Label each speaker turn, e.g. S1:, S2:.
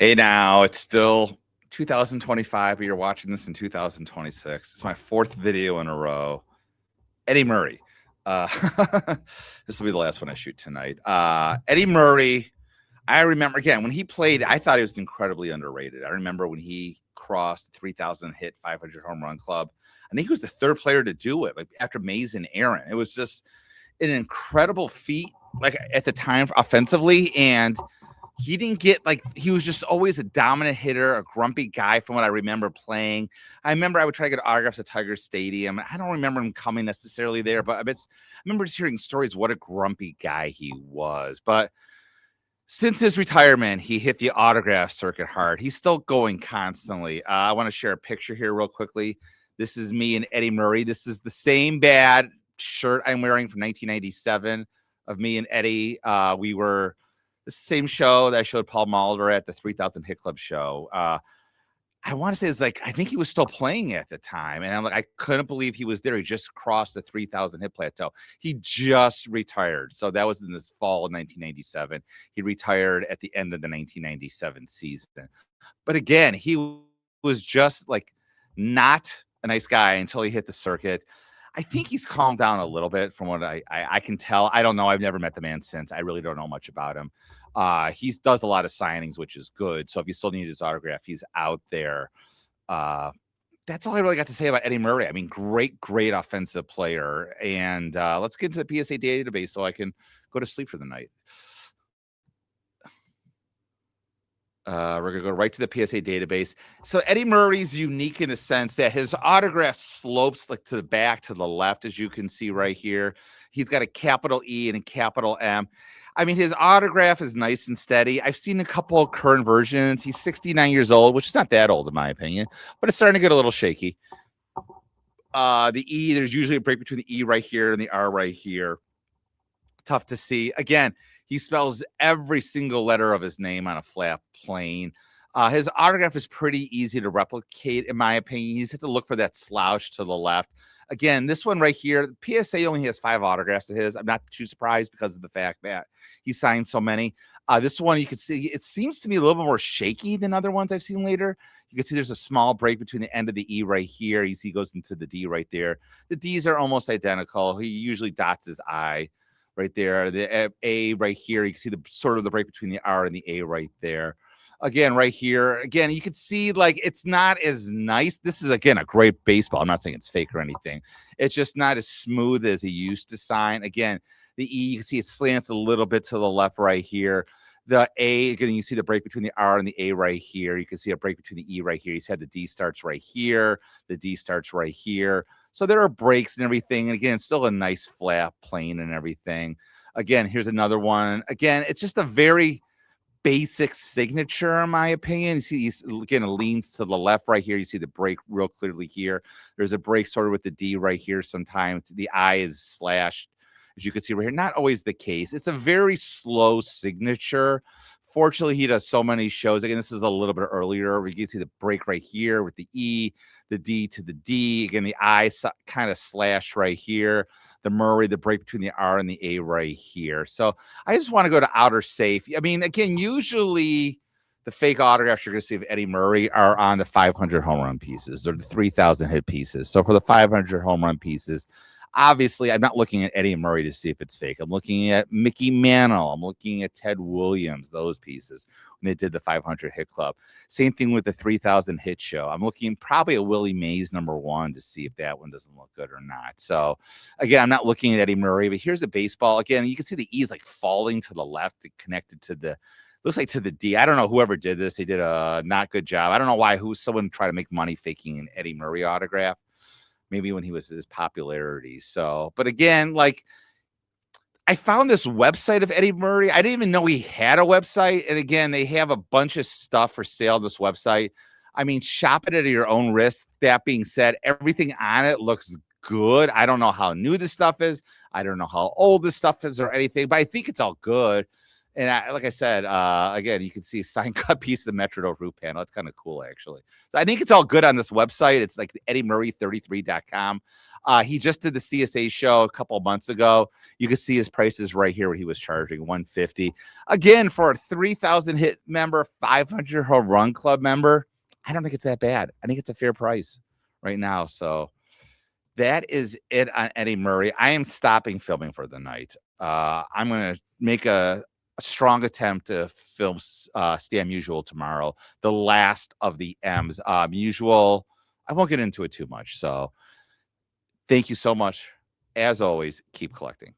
S1: Hey, now it's still 2025, but you're watching this in 2026. It's my fourth video in a row. Eddie Murray. Uh, this will be the last one I shoot tonight. Eddie Murray, I remember, again, when he played, I thought he was incredibly underrated. I remember when he crossed the 3,000 hit 500 home run club. I think he was the third player to do it, like after Mays and Aaron. It was just an incredible feat, like at the time offensively, and he didn't get he was just always a dominant hitter, a grumpy guy from what I remember playing. I remember I would try to get autographs at Tiger Stadium. I don't remember him coming necessarily there, but I remember just hearing stories what a grumpy guy he was. But since his retirement, he hit the autograph circuit hard. He's still going constantly. I want to share a picture here real quickly. This is me and Eddie Murray. This is the same bad shirt I'm wearing from 1997 of me and Eddie. We were the same show that I showed Paul Molitor at the 3,000 Hit Club show. I want to say it's I think he was still playing at the time. And I couldn't believe he was there. He just crossed the 3,000 hit plateau. He just retired. So that was in this fall of 1997. He retired at the end of the 1997 season. But again, he was just not a nice guy until he hit the circuit. I think he's calmed down a little bit from what I can tell. I don't know. I've never met the man since. I really don't know much about him. He does a lot of signings, which is good. So if you still need his autograph, he's out there. That's all I really got to say about Eddie Murray. I mean, great offensive player. And let's get into the PSA database so I can go to sleep for the night. We're going to go right to the PSA database. So Eddie Murray's unique in the sense that his autograph slopes to the back, to the left, as you can see right here. He's got a capital E and a capital M. I mean, his autograph is nice and steady. I've seen a couple of current versions. He's 69 years old, which is not that old in my opinion, but it's starting to get a little shaky. The E, there's usually a break between the E right here and the R right here. Tough to see. Again, he spells every single letter of his name on a flat plane. His autograph is pretty easy to replicate, in my opinion. You just have to look for that slouch to the left. Again, this one right here, PSA only has 5 autographs of his. I'm not too surprised because of the fact that he signed so many. This one, you can see, it seems to be a little bit more shaky than other ones I've seen later. You can see there's a small break between the end of the E right here. You see he goes into the D right there. The D's are almost identical. He usually dots his I right there. The A right here, you can see the sort of the break between the R and the A right there. Again, right here, again, you can see it's not as nice. This is, again, a great baseball. I'm not saying it's fake or anything. It's just not as smooth as he used to sign. Again, the E, you can see it slants a little bit to the left right here. The A, again, you see the break between the R and the A right here. You can see a break between the E right here. You said the D starts right here. The D starts right here. So there are breaks and everything. And again, it's still a nice flat plane and everything. Again, here's another one. Again, it's just a very basic signature, in my opinion. You see, again, it leans to the left right here. You see the break real clearly here. There's a break sort of with the D right here. Sometimes the I is slashed, as you can see right here. Not always the case. It's a very slow signature. Fortunately, he does so many shows. Again, this is a little bit earlier. We can see the break right here with the E, the D to the D. Again, the I kind of slash right here. The Murray, the break between the R and the A right here. So I just want to go to outer safe. I mean, again, usually the fake autographs you're going to see of Eddie Murray are on the 500 home run pieces or the 3,000 hit pieces. So for the 500 home run pieces, obviously, I'm not looking at Eddie Murray to see if it's fake. I'm looking at Mickey Mantle. I'm looking at Ted Williams, those pieces, when they did the 500 hit club. Same thing with the 3,000 hit show. I'm looking probably at Willie Mays #1 to see if that one doesn't look good or not. So, again, I'm not looking at Eddie Murray, but here's the baseball. Again, you can see the E's falling to the left, connected to the, looks like to the D. I don't know whoever did this. They did a not good job. I don't know why someone tried to make money faking an Eddie Murray autograph. Maybe when he was his popularity. So, but again, I found this website of Eddie Murray. I didn't even know he had a website. And again, they have a bunch of stuff for sale on this website. I mean, shop it at your own risk. That being said, everything on it looks good. I don't know how new this stuff is. I don't know how old this stuff is or anything, but I think it's all good. And like I said, again, you can see a sign cut piece of the Metro roof panel. It's kind of cool, actually. So I think it's all good on this website. It's like EddieMurray33.com. He just did the CSA show a couple of months ago. You can see his prices right here, what he was charging, $150. Again, for a 3,000 hit member, 500 home run club member, I don't think it's that bad. I think it's a fair price right now. So that is it on Eddie Murray. I am stopping filming for the night. I'm going to make a strong attempt to film Stan Musial tomorrow, the last of the M's. Musial, I won't get into it too much. So thank you so much. As always, keep collecting.